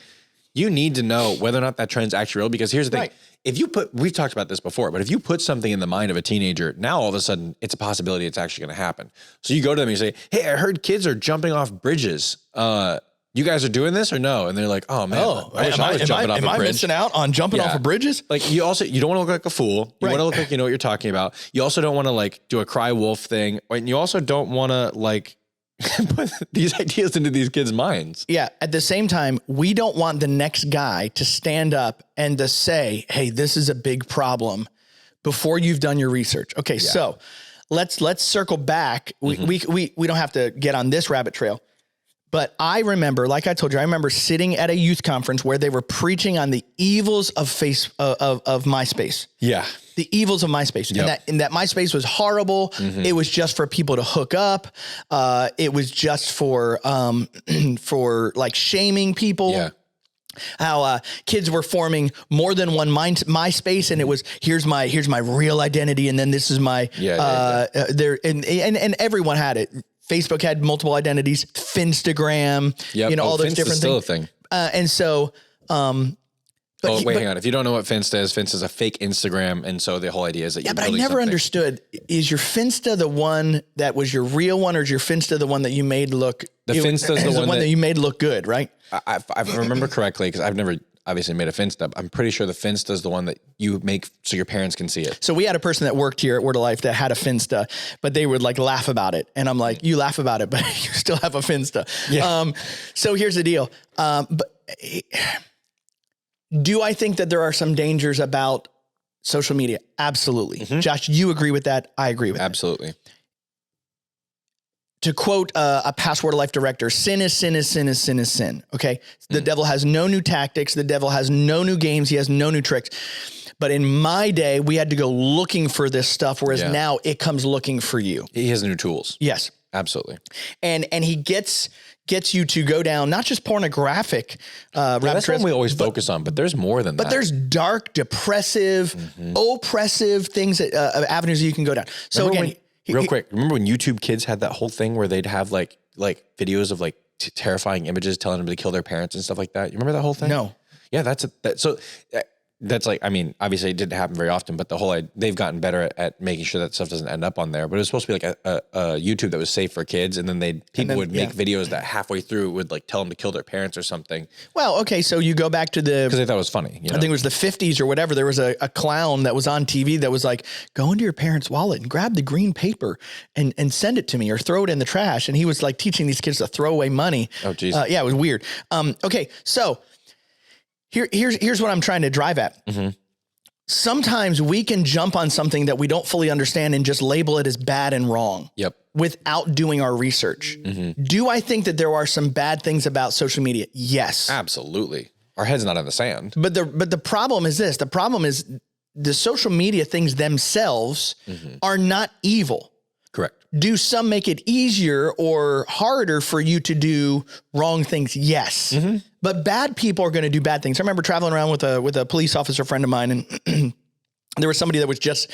you need to know whether or not that trend's actually real, because here's the thing. If you we've talked about this before, but if you put something in the mind of a teenager, now all of a sudden it's a possibility it's actually going to happen. So you go to them and you say, hey, I heard kids are jumping off bridges. You guys are doing this or no? And they're like, oh man, I wish I was jumping off a bridge. Am I missing out on jumping off of bridges? Like you don't want to look like a fool. You want to look like you know what you're talking about. You also don't want to like do a cry wolf thing. And you also don't want to like put these ideas into these kids' minds. Yeah. At the same time, we don't want the next guy to stand up and to say, hey, this is a big problem before you've done your research. Okay. So let's circle back. We don't have to get on this rabbit trail. But I remember, like I told you, I remember sitting at a youth conference where they were preaching on the evils of MySpace. Yeah. The evils of MySpace. Yep. And that MySpace was horrible. It was just for people to hook up. It was just for like shaming people. Yeah. How kids were forming more than one MySpace, and it was here's my real identity, and then this is my there, and everyone had it. Facebook had multiple identities, Finstagram, all those different things. Still a thing. And so, hang on. If you don't know what Finsta is a fake Instagram. And so the whole idea is that but I never understood, is your Finsta the one that was your real one, or is your Finsta the one that you made look? Finsta is the one that you made look good, right? I remember correctly, because I've never obviously made a Finsta. I'm pretty sure the Finsta is the one that you make so your parents can see it. So we had a person that worked here at Word of Life that had a Finsta, but they would like laugh about it. And I'm like, you laugh about it, but you still have a Finsta. Yeah. So here's the deal. Do I think that there are some dangers about social media? Absolutely. Josh, you agree with that? I agree with that. Absolutely. To quote a past Word of Life director, sin is sin is sin is sin is sin. Okay. The devil has no new tactics. The devil has no new games. He has no new tricks. But in my day, we had to go looking for this stuff. Whereas now it comes looking for you. He has new tools. Yes. Absolutely. And he gets you to go down, not just pornographic, that's what we always focus on, but there's more than that. But there's dark, depressive, oppressive things that avenues that you can go down. So real quick, remember when YouTube Kids had that whole thing where they'd have like videos of like terrifying images telling them to kill their parents and stuff like that? You remember that whole thing? No. Yeah, that's like, I mean, obviously it didn't happen very often, but they've gotten better at making sure that stuff doesn't end up on there. But it was supposed to be like a YouTube that was safe for kids, and then people would make videos that halfway through would like tell them to kill their parents or something. Well, okay, so you go back to because they thought it was funny. I think it was the 50s or whatever. There was a clown that was on TV that was like, go into your parents' wallet and grab the green paper and send it to me, or throw it in the trash. And he was like teaching these kids to throw away money. Oh, geez. Yeah, it was weird. Okay, so here's what I'm trying to drive at. Sometimes we can jump on something that we don't fully understand and just label it as bad and wrong. Yep. Without doing our research. Do I think that there are some bad things about social media? Yes. Absolutely. Our head's not in the sand. But the problem is this. The problem is the social media things themselves are not evil. Correct. Do some make it easier or harder for you to do wrong things? Yes. But bad people are going to do bad things. I remember traveling around with a police officer friend of mine, and there was somebody that was just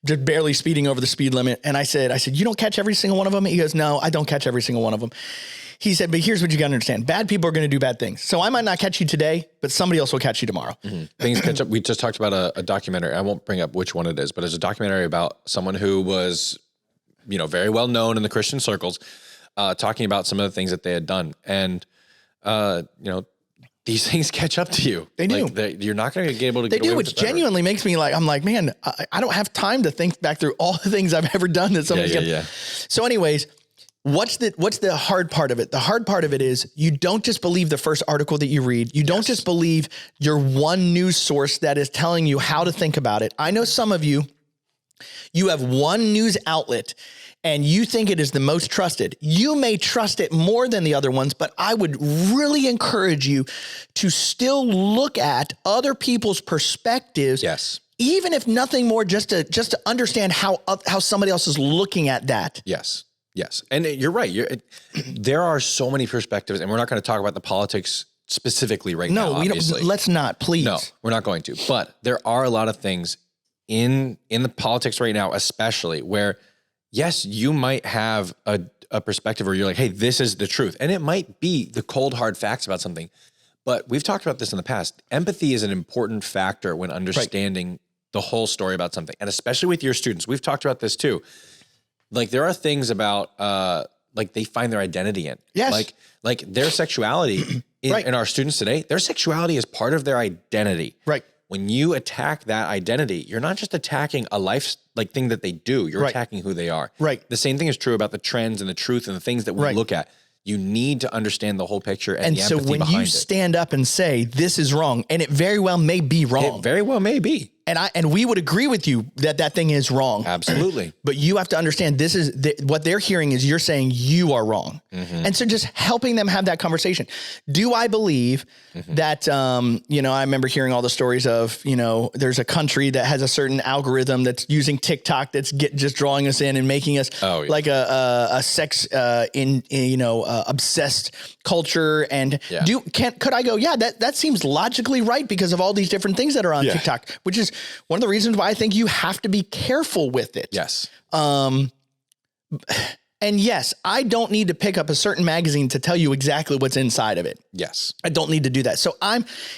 barely speeding over the speed limit. And I said, you don't catch every single one of them? He goes, no, I don't catch every single one of them. He said, but here's what you got to understand. Bad people are going to do bad things. So I might not catch you today, but somebody else will catch you tomorrow. Things catch up. We just talked about a documentary. I won't bring up which one it is, but it's a documentary about someone who was, very well known in the Christian circles, talking about some of the things that they had done. And, these things catch up to you. They do. You're not going to get able to get away with it. Which genuinely makes me like, I'm like, man, I don't have time to think back through all the things I've ever done that somebody's going. So anyways, what's the hard part of it? The hard part of it is you don't just believe the first article that you read. You don't just believe your one news source that is telling you how to think about it. I know some of you have one news outlet and you think it is the most trusted. You may trust it more than the other ones, but I would really encourage you to still look at other people's perspectives. Yes. Even if nothing more, just to understand how somebody else is looking at that. Yes. Yes. And you're right. There are so many perspectives, and we're not going to talk about the politics specifically right now. No, let's not, please. No, we're not going to. But there are a lot of things in the politics right now, especially where, yes, you might have a perspective where you're like, hey, this is the truth. And it might be the cold, hard facts about something. But we've talked about this in the past. Empathy is an important factor when understanding the whole story about something. And especially with your students, we've talked about this too. Like there are things about, like they find their identity in. Yes. Like their sexuality in our students today, their sexuality is part of their identity. Right. When you attack that identity, you're not just attacking a life thing that they do. You're attacking who they are. Right. The same thing is true about the trends and the truth and the things that we look at. You need to understand the whole picture and the empathy behind it. So when you stand up and say this is wrong, and it very well may be wrong. It very well may be. and we would agree with you that thing is wrong. Absolutely. But you have to understand this is what they're hearing is you're saying you are wrong. And so just helping them have that conversation. Do I believe that, I remember hearing all the stories of, there's a country that has a certain algorithm that's using TikTok that's just drawing us in and making us like a sex, obsessed culture. And could I go, that seems logically right because of all these different things that are on TikTok, which is one of the reasons why I think you have to be careful with it. Yes. And yes, I don't need to pick up a certain magazine to tell you exactly what's inside of it. Yes. I don't need to do that. So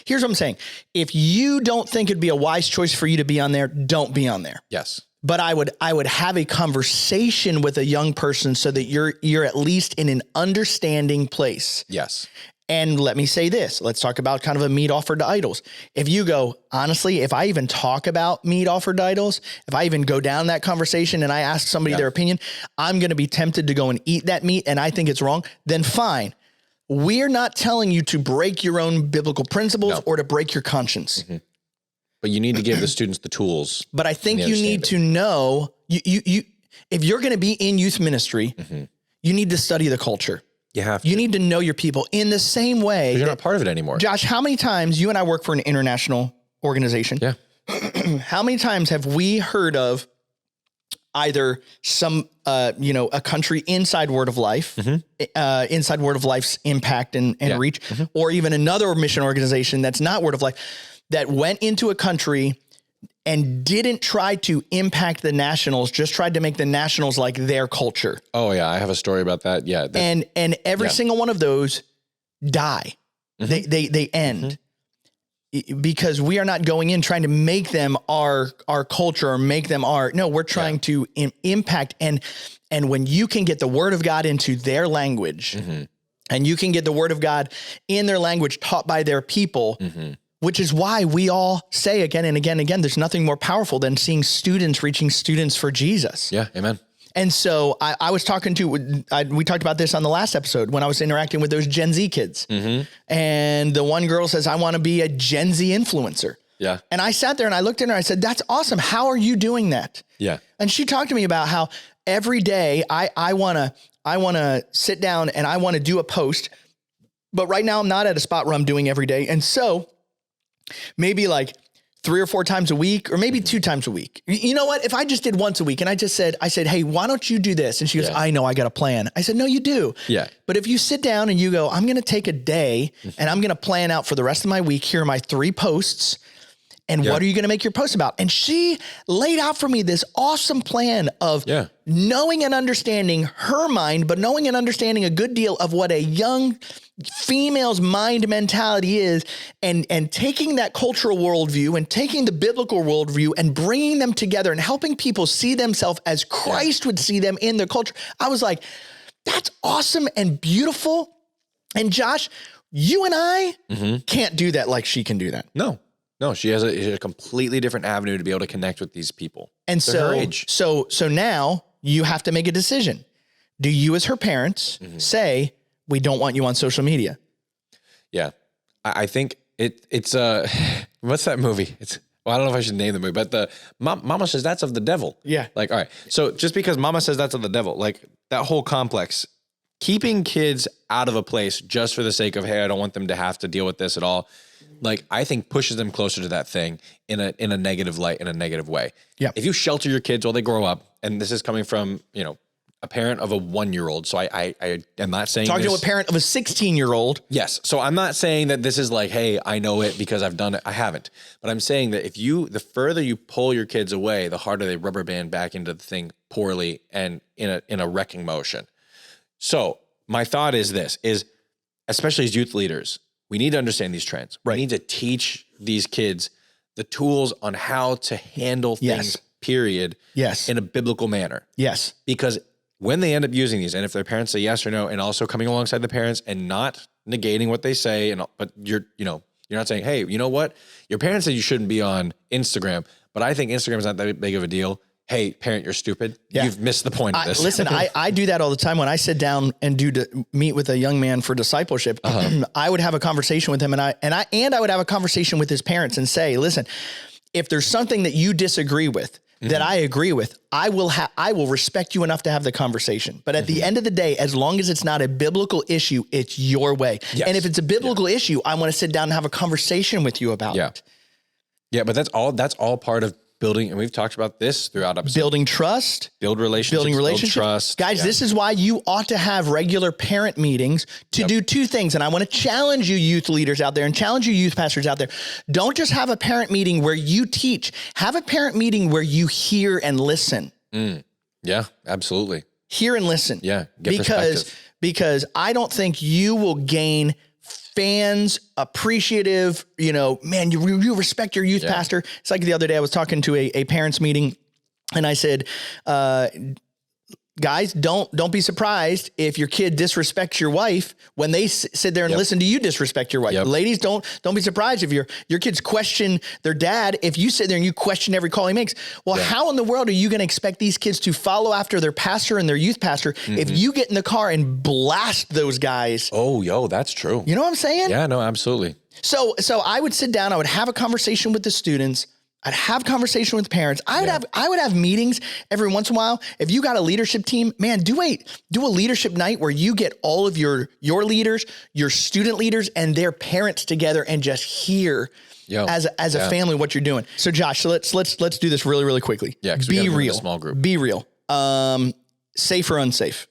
here's what I'm saying. If you don't think it'd be a wise choice for you to be on there, don't be on there. Yes. But I would have a conversation with a young person so that you're at least in an understanding place. Yes. And let me say this, let's talk about kind of a meat offered to idols. If you go, honestly, if I even talk about meat offered to idols, if I even go down that conversation and I ask somebody their opinion, I'm going to be tempted to go and eat that meat and I think it's wrong, then fine. We're not telling you to break your own biblical principles or to break your conscience. But you need to give the students the tools. But I think you need to know, you if you're going to be in youth ministry, you need to study the culture. You have to. You need to know your people in the same way. You're not part of it anymore. Josh, how many times you and I work for an international organization? Yeah. How many times have we heard of either some, a country inside Word of Life, inside Word of Life's impact and reach, or even another mission organization that's not Word of Life that went into a country and didn't try to impact the nationals, just tried to make the nationals like their culture. Oh yeah. I have a story about that. Yeah. And every single one of those die. They end because we are not going in trying to make them our culture or make them no, we're trying to impact. And when you can get the word of God into their language and you can get the word of God in their language taught by their people, which is why we all say again and again and again, there's nothing more powerful than seeing students reaching students for Jesus. Yeah. Amen. And so I was talking we talked about this on the last episode when I was interacting with those Gen Z kids. And the one girl says, I want to be a Gen Z influencer. Yeah. And I sat there and I looked at her and I said, that's awesome. How are you doing that? Yeah. And she talked to me about how every day I want to sit down and I want to do a post, but right now I'm not at a spot where I'm doing every day. And so maybe like 3 or 4 times a week, or maybe 2 times a week. You know what? If I just did once a week and I said, hey, why don't you do this? And she goes, I know I got a plan. I said, no, you do. Yeah. But if you sit down and you go, I'm going to take a day and I'm going to plan out for the rest of my week. Here are my 3 posts. And what are you going to make your post about? And she laid out for me this awesome plan of knowing and understanding her mind, but knowing and understanding a good deal of what a young female's mind mentality is, and taking that cultural worldview and taking the biblical worldview and bringing them together and helping people see themselves as Christ would see them in their culture. I was like, that's awesome and beautiful. And Josh, you and I can't do that like she can do that. No, she has a completely different avenue to be able to connect with these people. And so now you have to make a decision. Do you, as her parents, say, we don't want you on social media? Yeah. I think it's what's that movie? I don't know if I should name the movie, but the Mama says that's of the devil. Yeah. Like, all right. So just because Mama says that's of the devil, like that whole complex, keeping kids out of a place just for the sake of, hey, I don't want them to have to deal with this at all, like I think pushes them closer to that thing in a negative light, in a negative way. Yeah. If you shelter your kids while they grow up, and this is coming from, a parent of a 1-year-old. So I am not saying talking to a parent of a 16-year-old. Yes. So I'm not saying that this is like, hey, I know it because I've done it. I haven't. But I'm saying that the further you pull your kids away, the harder they rubber band back into the thing poorly and in a wrecking motion. So my thought is especially as youth leaders, we need to understand these trends. Right. We need to teach these kids the tools on how to handle things, period. Yes. In a biblical manner. Yes. Because when they end up using these, and if their parents say yes or no, and also coming alongside the parents and not negating what they say, but you're not saying, hey, you know what? Your parents said you shouldn't be on Instagram, but I think Instagram is not that big of a deal. Hey, parent, you're stupid. Yeah. You've missed the point of this. Listen, I do that all the time. When I sit down and meet with a young man for discipleship, I would have a conversation with him, and I would have a conversation with his parents and say, listen, if there's something that you disagree with, that I agree with, I will respect you enough to have the conversation. But at the end of the day, as long as it's not a biblical issue, it's your way. Yes. And if it's a biblical issue, I want to sit down and have a conversation with you about it. Yeah, but that's all part of building, and we've talked about this throughout episodes. Building trust. Building relationships. Trust. Guys, this is why you ought to have regular parent meetings to do two things. And I want to challenge you youth leaders out there and challenge you youth pastors out there. Don't just have a parent meeting where you teach. Have a parent meeting where you hear and listen. Yeah, absolutely. Hear and listen. Yeah, get perspective. Because I don't think you will gain fans appreciative, man, you respect your youth pastor. It's like the other day I was talking to a parents meeting and I said, guys, don't be surprised if your kid disrespects your wife when they sit there and listen to you disrespect your wife. Ladies, don't be surprised if your kids question their dad, if you sit there and you question every call he makes. Well, how in the world are you going to expect these kids to follow after their pastor and their youth pastor if you get in the car and blast those guys? Oh, that's true. You know what I'm saying? Yeah, no, absolutely. So I would sit down, I would have a conversation with the students. I'd have conversation with parents. I would have meetings every once in a while. If you got a leadership team, man, do a leadership night where you get all of your leaders, your student leaders, and their parents together and just hear as a family what you're doing. So Josh, let's do this really, really quickly. Yeah, be real. Small group. Be real. Safe or unsafe?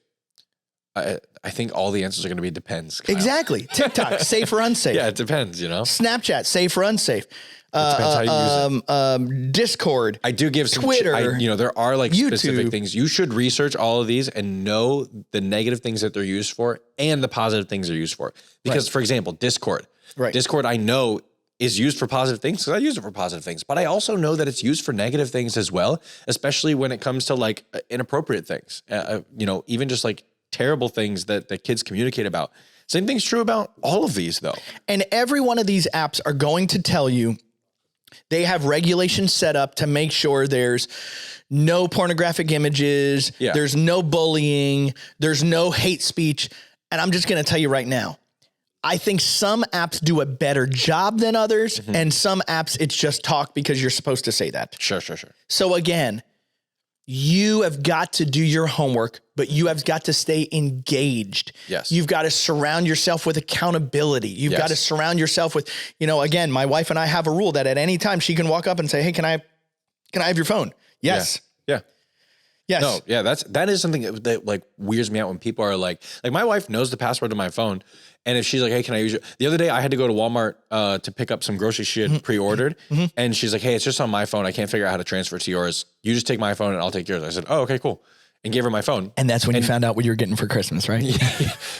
I think all the answers are going to be depends. Kyle. Exactly. TikTok, safe or unsafe? Yeah, it depends. Snapchat, safe or unsafe? Depends how you use it. Discord. I do give some Twitter. There are like YouTube. specific things. You should research all of these and know the negative things that they're used for and the positive things they're used for. Because, for example, Discord. Right. Discord, I know, is used for positive things because I use it for positive things. But I also know that it's used for negative things as well, especially when it comes to like inappropriate things. Even just like terrible things that the kids communicate about. Same thing's true about all of these, though. And every one of these apps are going to tell you they have regulations set up to make sure there's no pornographic images, there's no bullying, there's no hate speech. And I'm just going to tell you right now, I think some apps do a better job than others, and some apps it's just talk because you're supposed to say that. Sure. So again, you have got to do your homework, but you have got to stay engaged. Yes. You've got to surround yourself with accountability. You've got to surround yourself with, again, my wife and I have a rule that at any time she can walk up and say, hey, can I have your phone? Yes. Yeah. Yes. No, yeah, that is something that like weirds me out when people are like my wife knows the password to my phone. And if she's like, hey, can I use it? The other day I had to go to Walmart to pick up some groceries she had pre-ordered. And she's like, hey, it's just on my phone. I can't figure out how to transfer it to yours. You just take my phone and I'll take yours. I said, oh, okay, cool. And gave her my phone. And that's when you found out what you were getting for Christmas, right?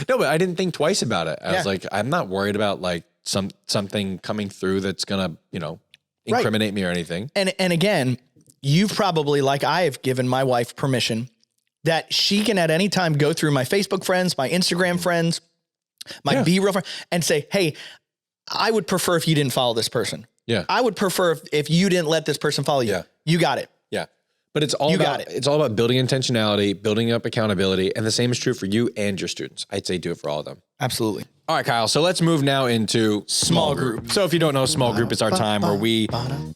No, but I didn't think twice about it. I was like, I'm not worried about like something coming through that's going to, incriminate me or anything. And again, you've probably, like I have given my wife permission that she can at any time go through my Facebook friends, my Instagram friends, my B-real friend, and say, hey, I would prefer if you didn't follow this person. Yeah. I would prefer if you didn't let this person follow you. Yeah. You got it. Yeah. But it's all about building intentionality, building up accountability. And the same is true for you and your students. I'd say do it for all of them. Absolutely. All right, Kyle. So let's move now into small group. So if you don't know, small group is our time where we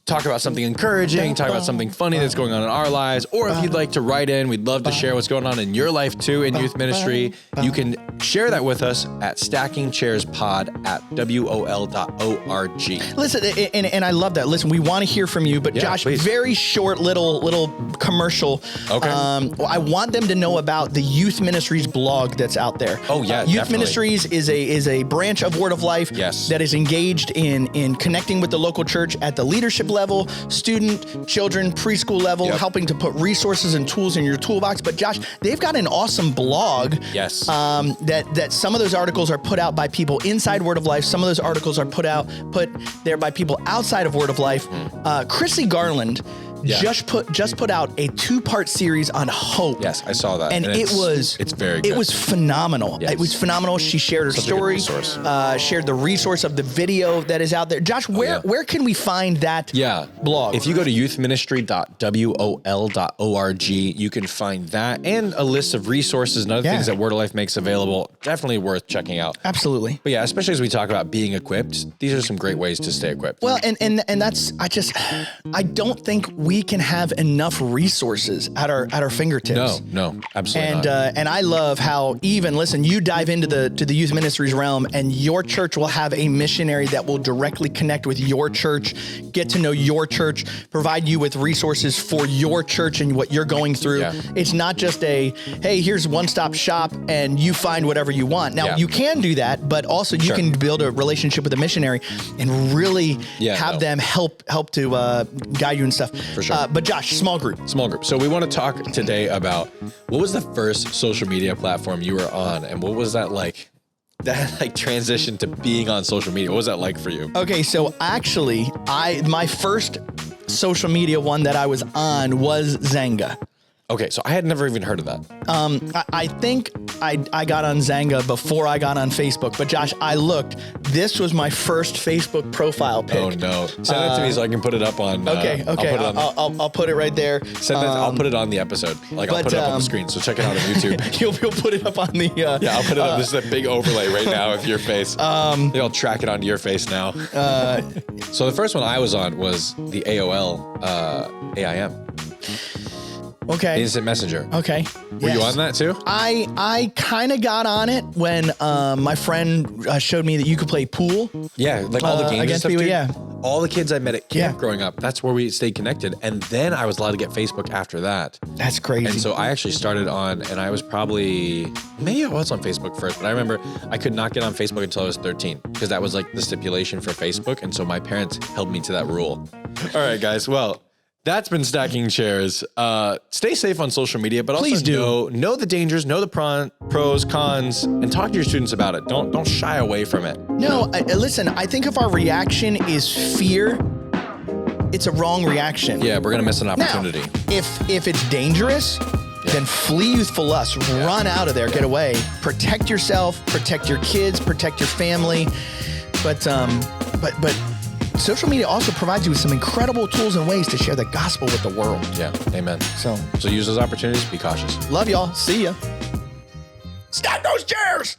talk about something encouraging, talk about something funny that's going on in our lives. Or if you'd like to write in, we'd love to share what's going on in your life too in youth ministry. You can share that with us at stackingchairspod@wol.org. Listen, and I love that. Listen, we want to hear from you, but Josh, please. Very short little commercial. Okay. I want them to know about the Youth Ministries blog that's out there. Oh yeah, Youth Ministries is a branch of Word of Life that is engaged in connecting with the local church at the leadership level, student, children, preschool level, helping to put resources and tools in your toolbox. But Josh, they've got an awesome blog. Yes. That some of those articles are put out by people inside Word of Life. Some of those articles are put there by people outside of Word of Life. Chrissy Garland just put out a 2-part series on hope. Yes, I saw that. And it's very good. It was phenomenal. Yes. It was phenomenal. She shared her story, shared the resource of the video that is out there. Josh, where can we find that blog? If you go to youthministry.wol.org, you can find that and a list of resources and other things that Word of Life makes available. Definitely worth checking out. Absolutely. But yeah, especially as we talk about being equipped, these are some great ways to stay equipped. Well, and that's, I don't think we can have enough resources at our fingertips. No, absolutely not. And I love how listen, you dive into the youth ministries realm, and your church will have a missionary that will directly connect with your church, get to know your church, provide you with resources for your church and what you're going through. Yeah. It's not just hey, here's one-stop shop and you find whatever you want. Now you can do that, but also you can build a relationship with a missionary and really have them help to guide you and stuff. For sure. But Josh, small group. So we want to talk today about what was the first social media platform you were on, and what was that like? That like transition to being on social media. What was that like for you? Okay, so actually, my first social media one that I was on was Xanga. Okay, so I had never even heard of that. I think I got on Xanga before I got on Facebook. But Josh, I looked. This was my first Facebook profile pic. Oh no! Send it to me so I can put it up on. Okay. I'll put it right there. Send that. I'll put it on the episode. I'll put it up on the screen. So check it out on YouTube. You'll put it up on the. Yeah, I'll put it up. This is a big overlay right now of your face. I'll track it onto your face now. So the first one I was on was the AOL AIM. Okay. Instant Messenger. Okay. Were you on that too? I kind of got on it when my friend showed me that you could play pool. Yeah, like all the games against and stuff, people. dude. All the kids I met at camp growing up, that's where we stayed connected. And then I was allowed to get Facebook after that. That's crazy. And so I actually started on, and I was maybe I was on Facebook first, but I remember I could not get on Facebook until I was 13 because that was like the stipulation for Facebook. And so my parents held me to that rule. All right, guys. Well, that's been Stacking Chairs. Stay safe on social media, but also know the dangers, know the pros, cons, and talk to your students about it. Don't shy away from it. No, listen, I think if our reaction is fear, it's a wrong reaction. Yeah, we're going to miss an opportunity. Now, if it's dangerous, then flee youthful lust. Run out of there, get away. Protect yourself, protect your kids, protect your family. But social media also provides you with some incredible tools and ways to share the gospel with the world. Yeah, amen. So use those opportunities, be cautious. Love y'all. See ya. Stack those chairs!